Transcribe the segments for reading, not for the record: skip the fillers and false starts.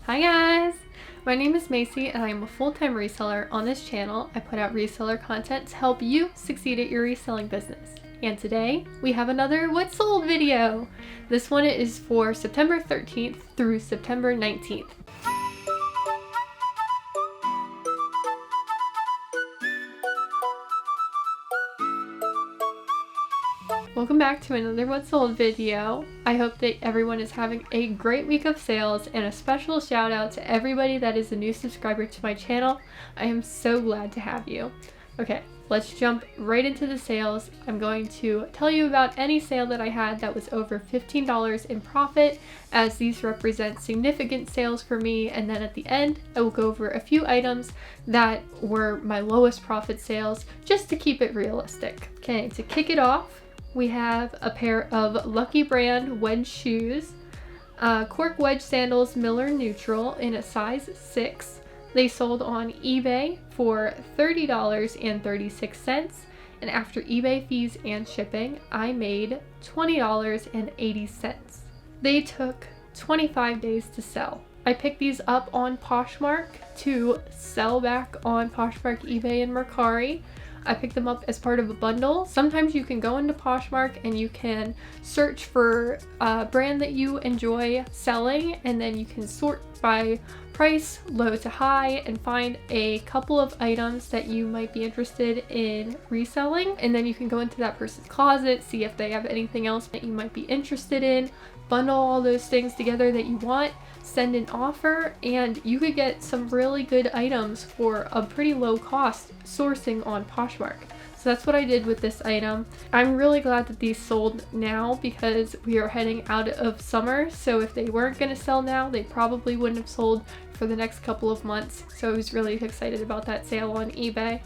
Hi guys! My name is Macy and I am a full-time reseller. On this channel, I put out reseller content to help you succeed at your reselling business. And today, we have another What Sold video! This one is for September 13th through September 19th. Welcome back to another What Sold video. I hope that everyone is having a great week of sales, and a special shout out to everybody that is a new subscriber to my channel. I am so glad to have you. Okay, let's jump right into the sales. I'm going to tell you about any sale that I had that was over $15 in profit, as these represent significant sales for me, and then at the end I will go over a few items that were my lowest profit sales, just to keep it realistic. Okay, to kick it off, we have a pair of Lucky Brand wedge shoes, cork wedge sandals Miller Neutral in a size 6. They sold on eBay for $30.36, and after eBay fees and shipping, I made $20.80. They took 25 days to sell. I picked these up on Poshmark to sell back on Poshmark, eBay, and Mercari. I picked them up as part of a bundle. Sometimes you can go into Poshmark and you can search for a brand that you enjoy selling, and then you can sort by price, low to high, and find a couple of items that you might be interested in reselling. And then you can go into that person's closet, see if they have anything else that you might be interested in, bundle all those things together that you want, send an offer, and you could get some really good items for a pretty low cost sourcing on Poshmark. So that's what I did with this item. I'm really glad that these sold now because we are heading out of summer. So if they weren't going to sell now, they probably wouldn't have sold for the next couple of months. So I was really excited about that sale on eBay.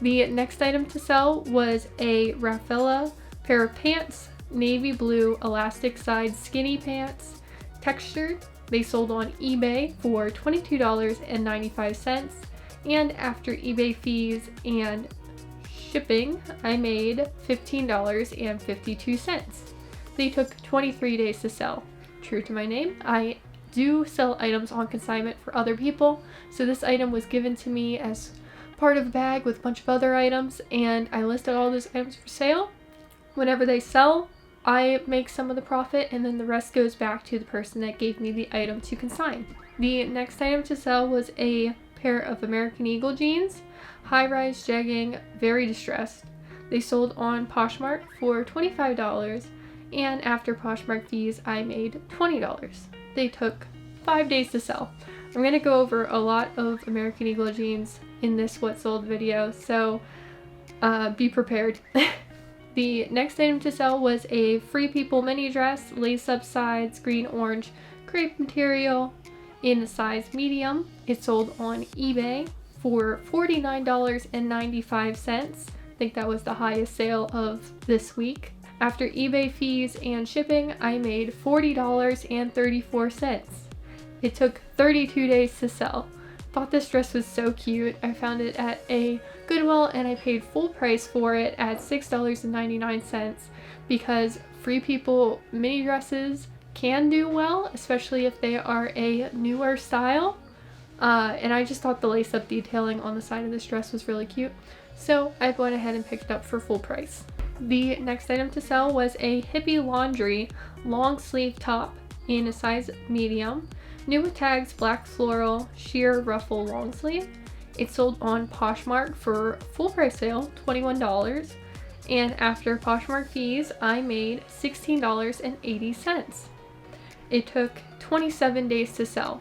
The next item to sell was a Rafaella pair of pants, navy blue elastic side skinny pants, textured. They sold on eBay for $22.95, and after eBay fees and shipping, I made $15.52. They took 23 days to sell. True to my name, I do sell items on consignment for other people, so this item was given to me as part of a bag with a bunch of other items, and I listed all those items for sale. Whenever they sell, I make some of the profit, and then the rest goes back to the person that gave me the item to consign. The next item to sell was a pair of American Eagle jeans, high-rise jegging, very distressed. They sold on Poshmark for $25, and after Poshmark fees, I made $20. They took 5 days to sell. I'm going to go over a lot of American Eagle jeans in this What Sold video, so be prepared. The next item to sell was a Free People mini dress, lace-up sides, green-orange crepe material in a size medium. It sold on eBay for $49.95. I think that was the highest sale of this week. After eBay fees and shipping, I made $40.34. It took 32 days to sell. Thought this dress was so cute. I found it at a Goodwill and I paid full price for it at $6.99 because Free People mini dresses can do well, especially if they are a newer style. And I just thought the lace-up detailing on the side of this dress was really cute, so I went ahead and picked it up for full price. The next item to sell was a Hippie Laundry long sleeve top in a size medium, new with tags, black floral, sheer ruffle long sleeve. It sold on Poshmark for full price sale, $21, and after Poshmark fees, I made $16.80. It took 27 days to sell.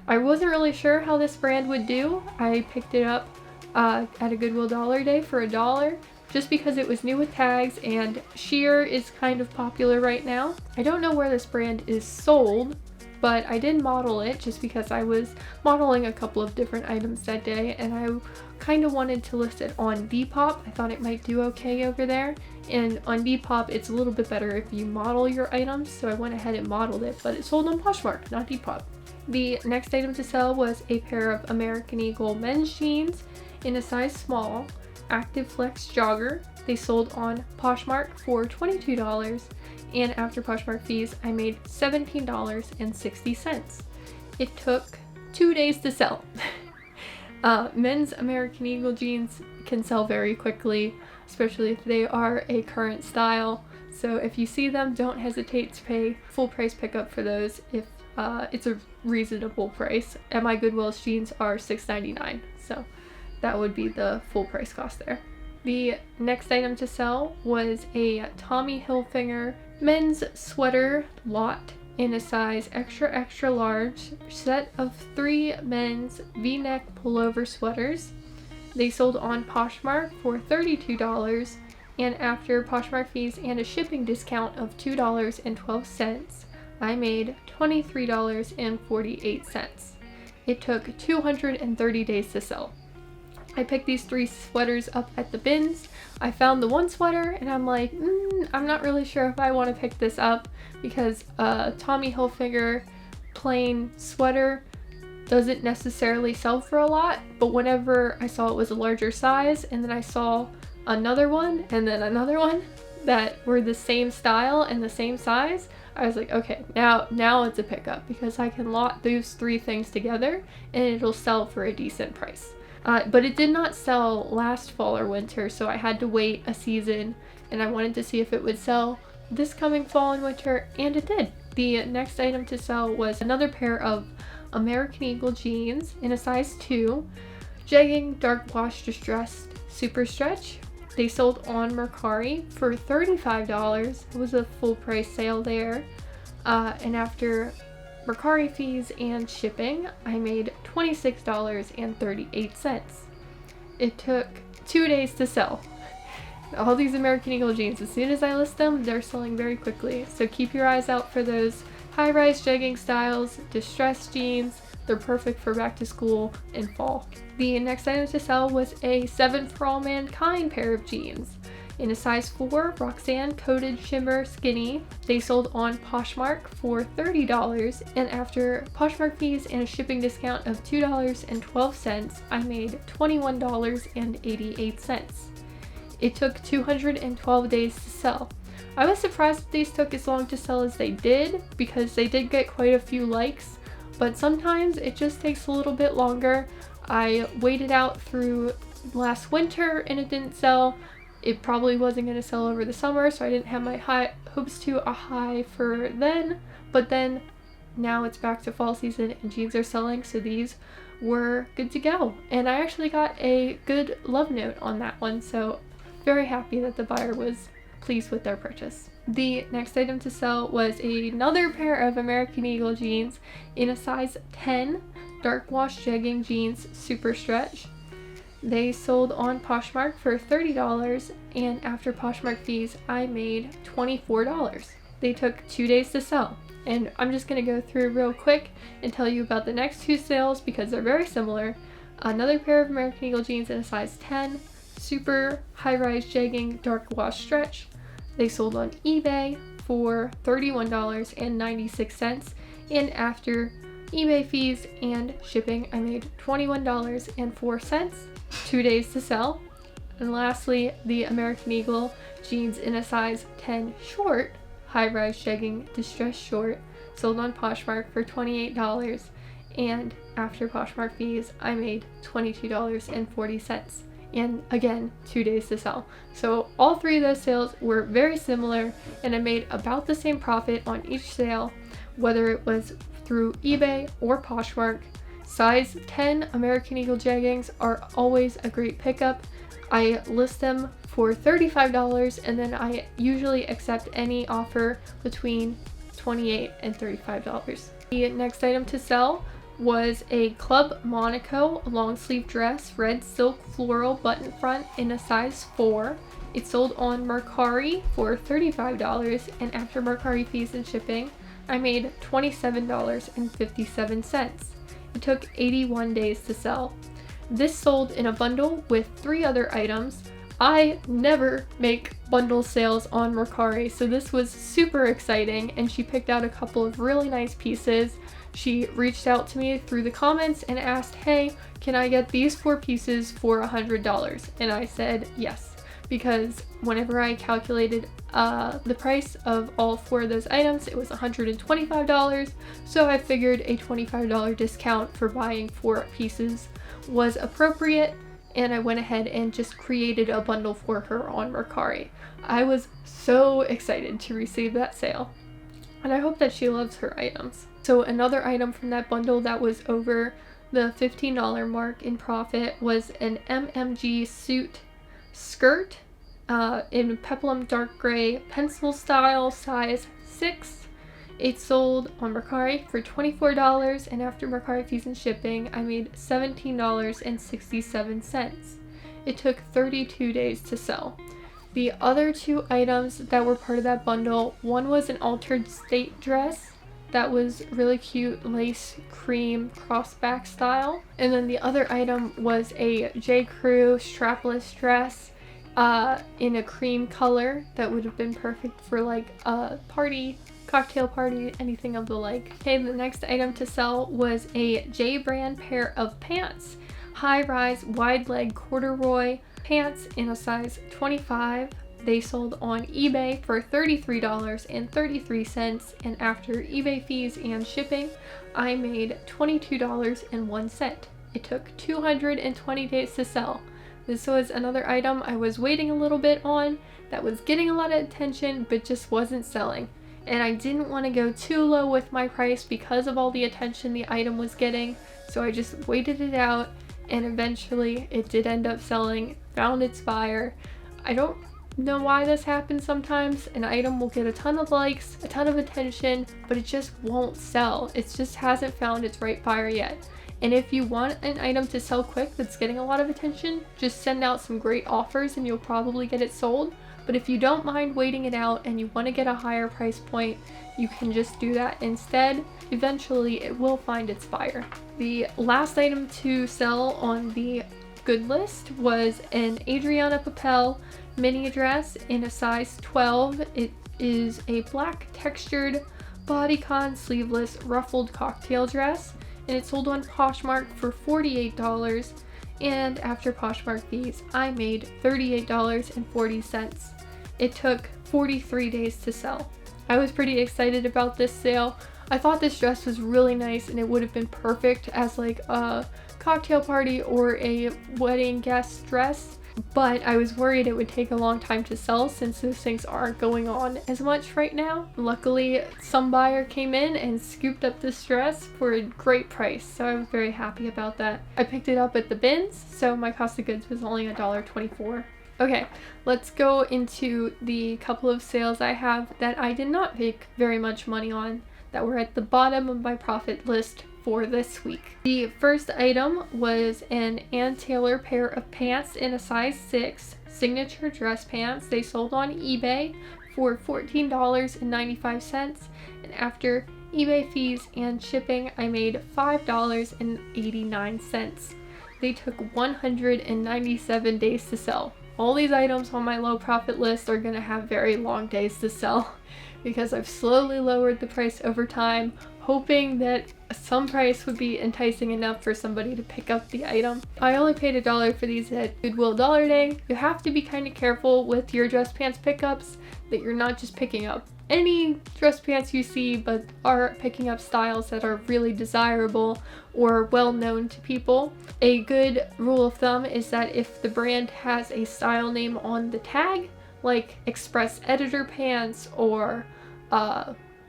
I wasn't really sure how this brand would do. I picked it up at a Goodwill Dollar Day for $1, just because it was new with tags, and sheer is kind of popular right now. I don't know where this brand is sold, but I did model it just because I was modeling a couple of different items that day, and I kind of wanted to list it on Depop. I thought it might do okay over there, and on Depop it's a little bit better if you model your items, so I went ahead and modeled it, but it sold on Poshmark, not Depop. The next item to sell was a pair of American Eagle men's jeans in a size small, Active Flex jogger. They sold on Poshmark for $22, and after Poshmark fees, I made $17.60. It took 2 days to sell. Men's American Eagle jeans can sell very quickly, especially if they are a current style. So if you see them, don't hesitate to pay full price pickup for those if it's a reasonable price. And my Goodwill's jeans are $6.99, so that would be the full price cost there. The next item to sell was a Tommy Hilfiger men's sweater lot in a size extra extra large, set of 3 men's V-neck pullover sweaters. They sold on Poshmark for $32, and after Poshmark fees and a shipping discount of $2.12, I made $23.48. It took 230 days to sell. I picked these 3 sweaters up at the bins. I found the one sweater and I'm like, I'm not really sure if I want to pick this up, because Tommy Hilfiger plain sweater doesn't necessarily sell for a lot, but whenever I saw it was a larger size and then I saw another one and then another one that were the same style and the same size, I was like, okay, now it's a pickup, because I can lot those 3 things together and it'll sell for a decent price. But it did not sell last fall or winter, so I had to wait a season, and I wanted to see if it would sell this coming fall and winter, and it did. The next item to sell was another pair of American Eagle jeans in a size 2, jegging dark wash distressed super stretch. They sold on Mercari for $35. It was a full price sale there, and after Mercari fees and shipping, I made $26.38. It took 2 days to sell. All these American Eagle jeans, as soon as I list them, they're selling very quickly. So keep your eyes out for those high-rise jegging styles, distressed jeans. They're perfect for back to school and fall. The next item to sell was a 7 for All Mankind pair of jeans in a size 4 Roxanne coated shimmer skinny. They sold on Poshmark for $30, and after Poshmark fees and a shipping discount of $2.12, I made $21.88. It took 212 days to sell. I was surprised that these took as long to sell as they did, because they did get quite a few likes, but sometimes it just takes a little bit longer. I waited out through last winter and it didn't sell. It probably wasn't going to sell over the summer, so I didn't have my high hopes to a high for then, but then now it's back to fall season and jeans are selling, so these were good to go. And I actually got a good love note on that one, so very happy that the buyer was pleased with their purchase. The next item to sell was another pair of American Eagle jeans in a size 10 dark wash jegging jeans super stretch. They sold on Poshmark for $30, and after Poshmark fees, I made $24. They took 2 days to sell, and I'm just going to go through real quick and tell you about the next 2 sales because they're very similar. Another pair of American Eagle jeans in a size 10, super high-rise jegging dark wash stretch. They sold on eBay for $31.96, and after eBay fees and shipping, I made $21.04. 2 days to sell. And lastly, the American Eagle jeans in a size 10 short, high-rise jegging distressed short, sold on Poshmark for $28, and after Poshmark fees, I made $22.40. And again, 2 days to sell. So all 3 of those sales were very similar, and I made about the same profit on each sale, whether it was through eBay or Poshmark. Size 10 American Eagle jeggings are always a great pickup. I list them for $35, and then I usually accept any offer between $28 and $35. The next item to sell was a Club Monaco long sleeve dress, red silk floral button front in a size 4. It sold on Mercari for $35, and after Mercari fees and shipping, I made $27.57. It took 81 days to sell. This sold in a bundle with 3 other items. I never make bundle sales on Mercari, so this was super exciting, and she picked out a couple of really nice pieces. She reached out to me through the comments and asked, hey, can I get these 4 pieces for $100? And I said yes, because whenever I calculated the price of all 4 of those items, it was $125. So I figured a $25 discount for buying 4 pieces was appropriate, and I went ahead and just created a bundle for her on Mercari. I was so excited to receive that sale, and I hope that she loves her items. So another item from that bundle that was over the $15 mark in profit was an MNG Suit skirt in peplum dark gray pencil style, size 6. It sold on Mercari for $24, and after Mercari fees and shipping, I made $17.67. It took 32 days to sell. The other 2 items that were part of that bundle, one was an altered state dress that was really cute, lace cream crossback style, and then the other item was a J. Crew strapless dress in a cream color that would have been perfect for like a party, cocktail party, anything of the like. Okay, the next item to sell was a J brand pair of pants, high-rise wide leg corduroy pants in a size 25. They sold on eBay for $33.33, and after eBay fees and shipping, I made $22.01. It took 220 days to sell. This was another item I was waiting a little bit on that was getting a lot of attention but just wasn't selling. And I didn't want to go too low with my price because of all the attention the item was getting, so I just waited it out, and eventually it did end up selling, found its buyer. I don't know why this happens sometimes. An item will get a ton of likes, a ton of attention, but it just won't sell. It just hasn't found its right buyer yet. And if you want an item to sell quick that's getting a lot of attention, just send out some great offers and you'll probably get it sold. But if you don't mind waiting it out and you want to get a higher price point, you can just do that instead. Eventually it will find its buyer. The last item to sell on the good list was an Adrianna Papell mini dress in a size 12. It is a black textured bodycon sleeveless ruffled cocktail dress, and it sold on Poshmark for $48, and after Poshmark fees I made $38.40. It took 43 days to sell. I was pretty excited about this sale. I thought this dress was really nice and it would have been perfect as like a cocktail party or a wedding guest dress, but I was worried it would take a long time to sell since those things aren't going on as much right now. Luckily, some buyer came in and scooped up this dress for a great price, so I was very happy about that. I picked it up at the bins, so my cost of goods was only $1.24. Okay, let's go into the couple of sales I have that I did not make very much money on, that were at the bottom of my profit list for this week. The first item was an Ann Taylor pair of pants in a size 6, signature dress pants. They sold on eBay for $14.95, and after eBay fees and shipping, I made $5.89. They took 197 days to sell. All these items on my low profit list are gonna have very long days to sell because I've slowly lowered the price over time, hoping that some price would be enticing enough for somebody to pick up the item. I only paid $1 for these at Goodwill Dollar Day. You have to be kind of careful with your dress pants pickups, that you're not just picking up any dress pants you see, but are picking up styles that are really desirable or well known to people. A good rule of thumb is that if the brand has a style name on the tag, like Express Editor pants or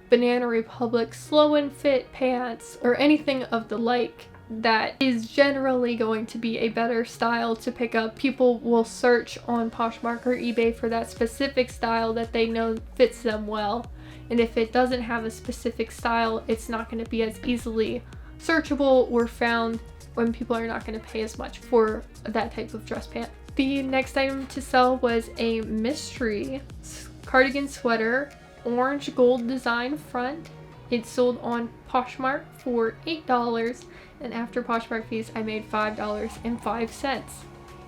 Banana Republic Slow and Fit pants or anything of the like, that is generally going to be a better style to pick up. People will search on Poshmark or eBay for that specific style that they know fits them well, and if it doesn't have a specific style, it's not going to be as easily searchable or found when people are not going to pay as much for that type of dress pant. The next item to sell was a Mystree cardigan sweater, orange gold design front. It sold on Poshmark for $8, and after Poshmark fees I made $5.05.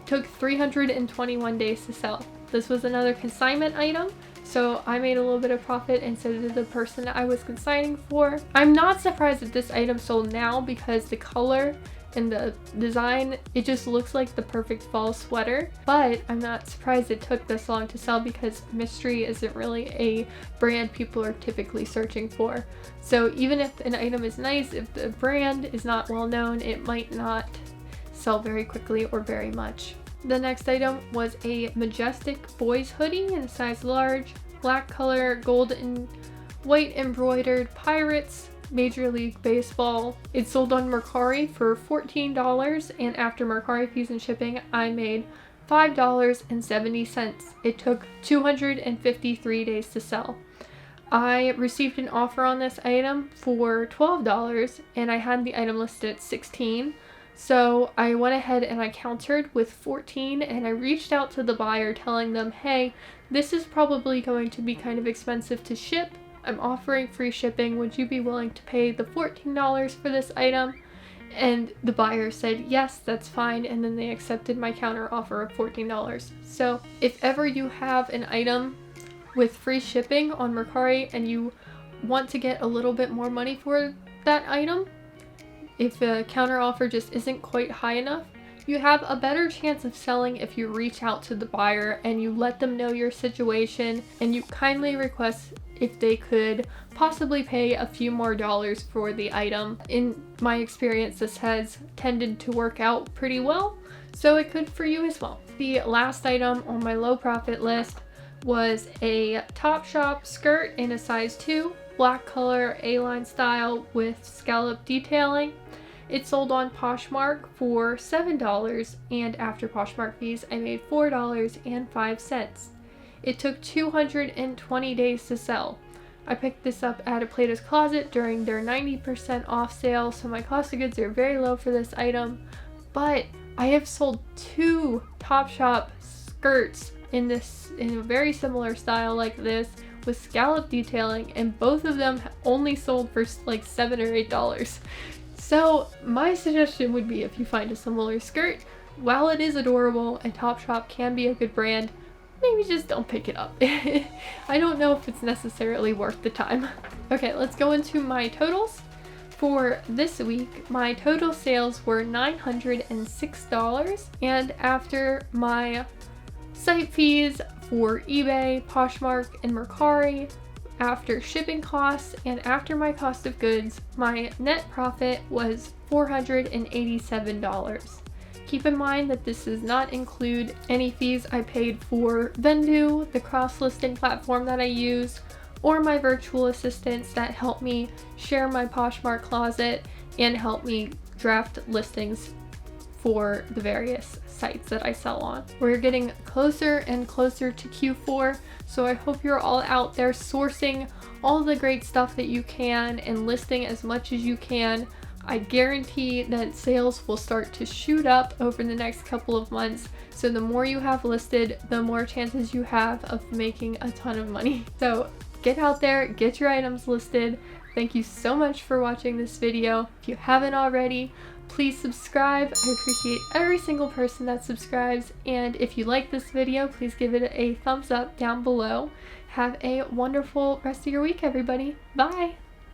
Took 321 days to sell. This was another consignment item, so I made a little bit of profit and so did the person I was consigning for. I'm not surprised that this item sold now because the color and the design, it just looks like the perfect fall sweater. But I'm not surprised it took this long to sell because Mystree isn't really a brand people are typically searching for. So even if an item is nice, if the brand is not well known, it might not sell very quickly or very much. The next item was a Majestic boys hoodie in a size large, black color, gold and white embroidered pirates, Major League Baseball. It sold on Mercari for $14, and after Mercari fees and shipping, I made $5.70. It took 253 days to sell. I received an offer on this item for $12, and I had the item listed at $16. So I went ahead and I countered with $14, and I reached out to the buyer telling them, hey, this is probably going to be kind of expensive to ship. I'm offering free shipping. Would you be willing to pay the $14 for this item? And the buyer said, yes, that's fine. And then they accepted my counter offer of $14. So if ever you have an item with free shipping on Mercari and you want to get a little bit more money for that item, if a counter offer just isn't quite high enough, you have a better chance of selling if you reach out to the buyer and you let them know your situation and you kindly request if they could possibly pay a few more dollars for the item. In my experience, this has tended to work out pretty well, so it could for you as well. The last item on my low profit list was a Topshop skirt in a size 2, black color, A-line style with scallop detailing. It sold on Poshmark for $7, and after Poshmark fees, I made $4.05. It took 220 days to sell. I picked this up at a Plato's Closet during their 90% off sale, so my cost of goods are very low for this item. But I have sold 2 Topshop skirts in a very similar style like this with scallop detailing, and both of them only sold for like $7 or $8. So my suggestion would be, if you find a similar skirt, while it is adorable and Topshop can be a good brand, maybe just don't pick it up. I don't know if it's necessarily worth the time. Okay, let's go into my totals. For this week, my total sales were $906, and after my site fees for eBay, Poshmark, and Mercari, after shipping costs, and after my cost of goods, my net profit was $487. Keep in mind that this does not include any fees I paid for Vendu, the cross-listing platform that I use, or my virtual assistants that help me share my Poshmark closet and help me draft listings for the various sites that I sell on. We're getting closer and closer to Q4, so I hope you're all out there sourcing all the great stuff that you can and listing as much as you can. I guarantee that sales will start to shoot up over the next couple of months, so the more you have listed, the more chances you have of making a ton of money. So get out there, get your items listed. Thank you so much for watching this video. If you haven't already, please subscribe. I appreciate every single person that subscribes, and if you like this video, please give it a thumbs up down below. Have a wonderful rest of your week, everybody. Bye!